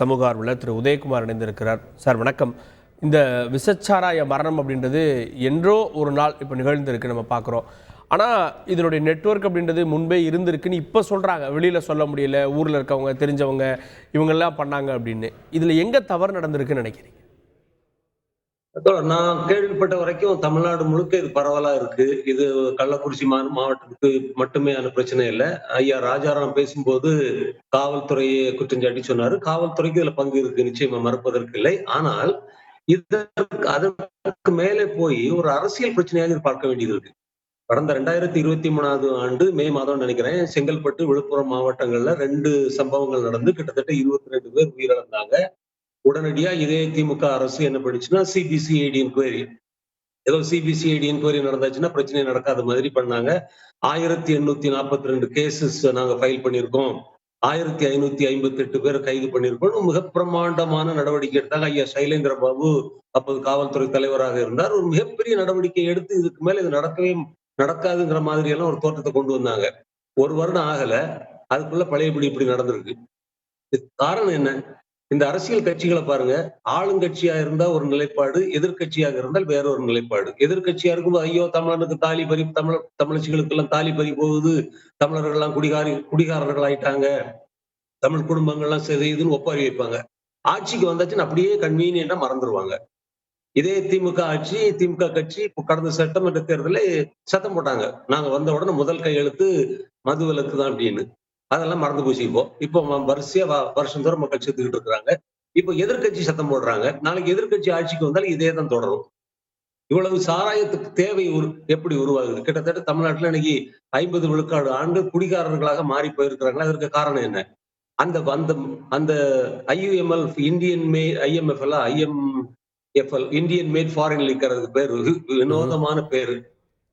சமூக ஆர்வலர் திரு உதயகுமார் இணைந்திருக்கிறார். சார் வணக்கம். இந்த விசச்சாராய மரணம் அப்படின்றது என்றோ ஒரு நாள் இப்போ நிகழ்ந்திருக்கு நம்ம பார்க்குறோம். ஆனால் இதனுடைய நெட்வொர்க் அப்படின்றது முன்பே இருந்திருக்குன்னு இப்போ சொல்கிறாங்க. வெளியில் சொல்ல முடியல, ஊரில் இருக்கவங்க தெரிஞ்சவங்க இவங்கெல்லாம் பண்ணாங்க அப்படின்னு. இதில் எங்கே தவறு நடந்திருக்குன்னு நினைக்கிறீங்க? நான் கேள்விப்பட்ட வரைக்கும் தமிழ்நாடு முழுக்க இது பரவலா இருக்கு. இது கள்ளக்குறிச்சி மாவட்டத்துக்கு மட்டுமேயான பிரச்சனை இல்லை. ஐயா ராஜாராம் பேசும்போது காவல்துறையை குற்றஞ்சாட்டி சொன்னாரு. காவல்துறைக்கு இதுல பங்கு இருக்கு, நிச்சயமா மறுப்பதற்கு இல்லை. ஆனால் அதற்கு மேலே போய் ஒரு அரசியல் பிரச்சனையாக இது பார்க்க வேண்டியது இருக்கு. கடந்த 2023 ஆண்டு மே மாதம் நினைக்கிறேன், செங்கல்பட்டு, விழுப்புரம் மாவட்டங்கள்ல 2 சம்பவங்கள் நடந்து கிட்டத்தட்ட 22 பேர் உயிரிழந்தாங்க. உடனடியா இதே திமுக அரசு என்ன பண்ணுச்சுன்னா சிபிசிஐடி என்கொயரி, ஏதோ சிபிசிஐடி என்கொயரி நடந்தாச்சுன்னா பிரச்சனை நடக்காத மாதிரி பண்ணாங்க. 1842 கேசஸ் நாங்க ஃபைல் பண்ணியிருக்கோம், 1558 பேர் கைது பண்ணியிருக்கோம், மிக பிரமாண்டமான நடவடிக்கை எடுத்தாங்க. ஐயா சைலேந்திர பாபு அப்போது காவல்துறை தலைவராக இருந்தார். ஒரு மிகப்பெரிய நடவடிக்கை எடுத்து இதுக்கு மேல இது நடக்காதுங்கிற மாதிரி எல்லாம் ஒரு தோற்றத்தை கொண்டு வந்தாங்க. ஒரு வருடம் ஆகல, அதுக்குள்ள பழையபடி இப்படி நடந்திருக்கு. காரணம் என்ன? இந்த அரசியல் கட்சிகளை பாருங்க. ஆளுங்கட்சியா இருந்தா ஒரு நிலைப்பாடு, எதிர்கட்சியாக இருந்தால் வேற ஒரு நிலைப்பாடு. எதிர்கட்சியா இருக்கும்போது ஐயோ தமிழனுக்கு தாலி பறி, தமிழச்சிகளுக்கு எல்லாம் தாலி பறி போகுது, தமிழர்கள் எல்லாம் குடிகாரர்கள் ஆயிட்டாங்க, தமிழ் குடும்பங்கள்லாம் செய்துன்னு ஒப்பாரி வைப்பாங்க. ஆட்சிக்கு வந்தாச்சுன்னு அப்படியே கன்வீனியன்டா மறந்துடுவாங்க. இதே திமுக ஆட்சி, திமுக கட்சி கடந்த சட்டமன்ற தேர்தலில் சத்தம் போட்டாங்க, நாங்க வந்த உடனே முதல் கையெழுத்து மது விலக்கு தான் அப்படின்னு. அதெல்லாம் மறந்து போச்சு. இப்போ வரிசையா வருஷம் தோறும் மக்கள் செத்துக்கிட்டு இருக்கிறாங்க. இப்போ எதிர்கட்சி சத்தம் போடுறாங்க, நாளைக்கு எதிர்கட்சி ஆட்சிக்கு வந்தாலும் இதே தான் தொடரும். இவ்வளவு சாராயத்துக்கு தேவை எப்படி உருவாகுது? கிட்டத்தட்ட தமிழ்நாட்டுல இன்னைக்கு 50 விழுக்காடு ஆண்கள் குடிகாரர்களாக மாறி போயிருக்கிறாங்களா? அதற்கு காரணம் என்ன? அந்த அந்த அந்த IUML Indian mat foreign liquor, அதுக்கு பேரு வினோதமான பேரு.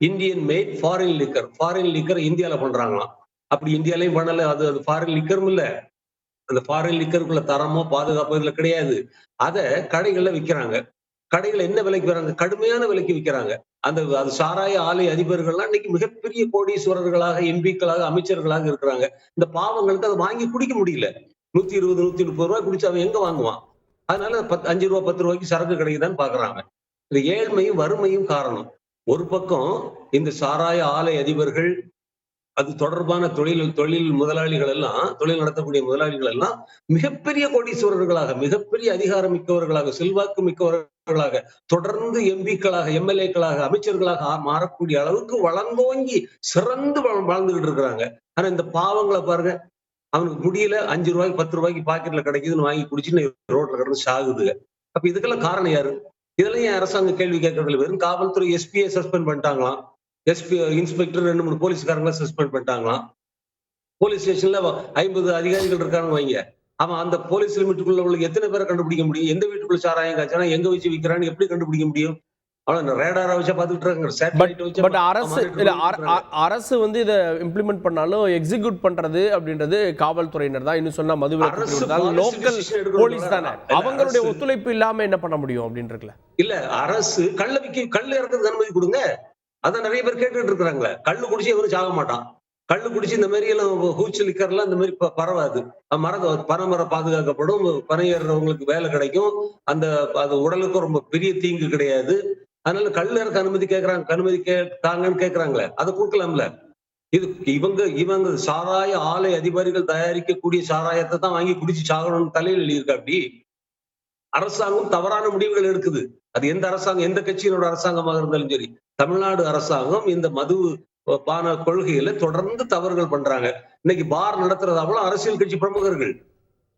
Indian mat foreign liquor. Foreign liquor இந்தியால பண்றாங்களாம். அப்படி இந்தியாலையும் பண்ணல, அது ஃபாரின் லிக்கரும் இல்ல. அந்த ஃபாரின் லிக்கருக்குள்ள தரமோ பாதுகாப்போ இதுல கிடையாது. அத கடைகள்ல விற்கிறாங்க. கடைகள் என்ன விலைக்கு வராங்க? கடுமையான விலைக்கு விற்கிறாங்க. அது சாராய ஆலை அதிபர்கள்லாம் இன்னைக்கு மிகப்பெரிய கோடீஸ்வரர்களாக, எம்பிக்களாக, அமைச்சர்களாக இருக்கிறாங்க. இந்த பாவங்களுக்கு அதை வாங்கி குடிக்க முடியல. 120, 130 ரூபாய் குடிச்சு அவன் எங்க வாங்குவான்? அதனால 5 ரூபாய் 10 ரூபாய்க்கு சரக்கு கிடைக்குதான்னு பாக்குறாங்க. இந்த ஏழ்மையும் வறுமையும் காரணம். ஒரு பக்கம் இந்த சாராய ஆலை அதிபர்கள், அது தொடர்பான தொழில் முதலாளிகள் எல்லாம், தொழில் நடத்தக்கூடிய முதலாளிகள் எல்லாம் மிகப்பெரிய கோடீஸ்வரர்களாக, மிகப்பெரிய அதிகாரம் மிக்கவர்களாக, செல்வாக்கு மிக்கவர்களாக, தொடர்ந்து எம்பிக்களாக, எம்எல்ஏக்களாக, அமைச்சர்களாக மாறக்கூடிய அளவுக்கு வளர்ந்தோங்கி சிறந்து வாழ்ந்துகிட்டு இருக்கிறாங்க. ஆனா இந்த பாவங்களை பாருங்க, அவனுக்கு முடியல, 5 ரூபாய்க்கு 10 ரூபாய்க்கு பாக்கெட்ல கிடைக்குதுன்னு வாங்கி குடிச்சுன்னு ரோட்ல கிடந்து சாகுதுங்க. அப்ப இதுக்கெல்லாம் காரணம் யாரு? இதெல்லாம் ஏன் அரசாங்கம் கேள்வி கேட்கறதுல? வெறும் காவல்துறை எஸ்பியை சஸ்பெண்ட் பண்ணிட்டாங்களாம், எஸ்பி இன்ஸ்பெக்டர் 2-3 போலீஸ்காரங்களை சஸ்பெண்ட் பண்ணிட்டாங்களாம். போலீஸ் ஸ்டேஷன்ல 50 அதிகாரிகள் இருக்காங்க வைங்க, அவன் அந்த போலீஸ் லிமிட்டுக்குள்ள உள்ள எத்தனை பேரை கண்டுபிடிக்க முடியும்? எந்த வீட்டுக்குள்ள சாராயம் காய்ச்சானா எங்க வச்சு விற்கிறான்னு எப்படி கண்டுபிடிக்க முடியும்? ரேடாரா வச்சா பாத்துட்டு இருக்காங்க. அரசு வந்து இதை இம்ப்ளிமெண்ட் பண்ணாலும் எக்ஸிக்யூட் பண்றது அப்படின்றது காவல்துறையினர் தான். இன்னும் சொன்னா லோக்கல் போலீஸ் தானே, அவங்களுடைய ஒத்துழைப்பு இல்லாம என்ன பண்ண முடியும் அப்படின்றதுல இல்ல. அரசு கள்ள இறக்குறதுக்கு அனுமதி கொடுங்க. அதான் நிறைய பேர் கேட்டுட்டு இருக்கிறாங்களே. கள்ளு குடிச்சு எவரும் சாக மாட்டான். கள்ளு குடிச்சு இந்த மாதிரி எல்லாம் ஹூச்சு லிக்கர்லாம் இந்த மாதிரி பரவாது. பனைமரம் பாதுகாக்கப்படும், பனை ஏறுறவங்களுக்கு வேலை கிடைக்கும், அது உடலுக்கும் ரொம்ப பெரிய தீங்கு கிடையாது. அதனால கல் இறக்க அனுமதி தாங்கன்னு கேட்கறாங்களே, அதை கொடுக்கலாம்ல. இவங்க சாராய ஆலை அதிகாரிகள் தயாரிக்கக்கூடிய சாராயத்தை தான் வாங்கி குடிச்சு சாகணும்னு தலையில் எழுதியிருக்கா. அப்படி அரசாங்கம் தவறான முடிவுகள் எடுக்குது. அது எந்த அரசாங்கம், எந்த கட்சியினோட அரசாங்கமாக இருந்தாலும் சரி, தமிழ்நாடு அரசாங்கம் இந்த மது பான கொள்கையில தொடர்ந்து தவறுகள் பண்றாங்க. இன்னைக்கு பார் நடத்துறதாவும் அரசியல் கட்சி பிரமுகர்கள்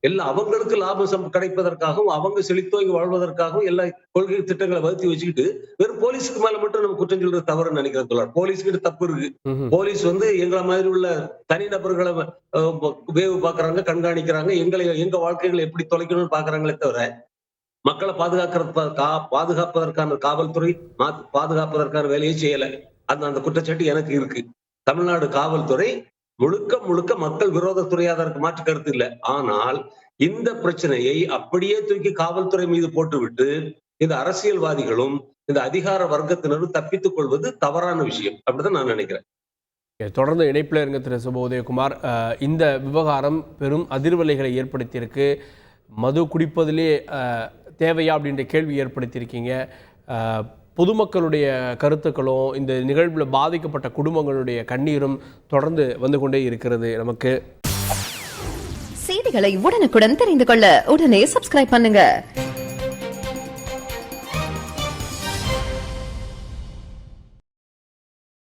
எல்லாம் அவங்களுக்கு லாபம் கிடைப்பதற்காகவும், அவங்க செழித்தோங்கி வாழ்வதற்காகவும் எல்லா கொள்கை திட்டங்களை வகுத்தி வச்சுக்கிட்டு வெறும் போலீஸுக்கு மேல மட்டும் நம்ம குற்றம் சொல்றது தவறுன்னு நினைக்கிறேன். போலீஸ்கிட்ட தப்பு இருக்கு. போலீஸ் எங்களை மாதிரி உள்ள தனிநபர்களை வேவு பாக்குறாங்க, கண்காணிக்கிறாங்க, எங்க வாழ்க்கைகளை எப்படி தொலைக்கணும்னு பாக்குறாங்களே தவிர மக்களை பாதுகாப்பதற்கான காவல்துறை பாதுகாப்பதற்கான வேலையை செய்யல. அந்த குற்றச்சாட்டு எனக்கு இருக்கு. தமிழ்நாடு காவல்துறை முழுக்க முழுக்க மக்கள் விரோத துறையா அதற்கு மாற்று கருத்து இல்லை. ஆனால் இந்த பிரச்சனையை அப்படியே தூக்கி காவல்துறை மீது போட்டுவிட்டு இந்த அரசியல்வாதிகளும் இந்த அதிகார வர்க்கத்தினரும் தப்பித்துக் கொள்வது தவறான விஷயம். அப்படிதான் நான் நினைக்கிறேன். தொடர்ந்து இணைப்பில் இருங்க திரு உதயகுமார். இந்த விவகாரம் பெரும் அதிர்வலைகளை ஏற்படுத்தியிருக்கு. மது குடிப்பதிலே தேவையா அப்படின்ற கேள்வி ஏற்படுத்தியிருக்கீங்க. பொதுமக்களுடைய கருத்துக்களும் இந்த நிகழ்வில் பாதிக்கப்பட்ட குடும்பங்களுடைய கண்ணீரும் தொடர்ந்து வந்து கொண்டே இருக்கிறது. நமக்கு செய்திகளை உடனுக்குடன் தெரிந்து கொள்ள உடனே சப்ஸ்கிரைப் பண்ணுங்க.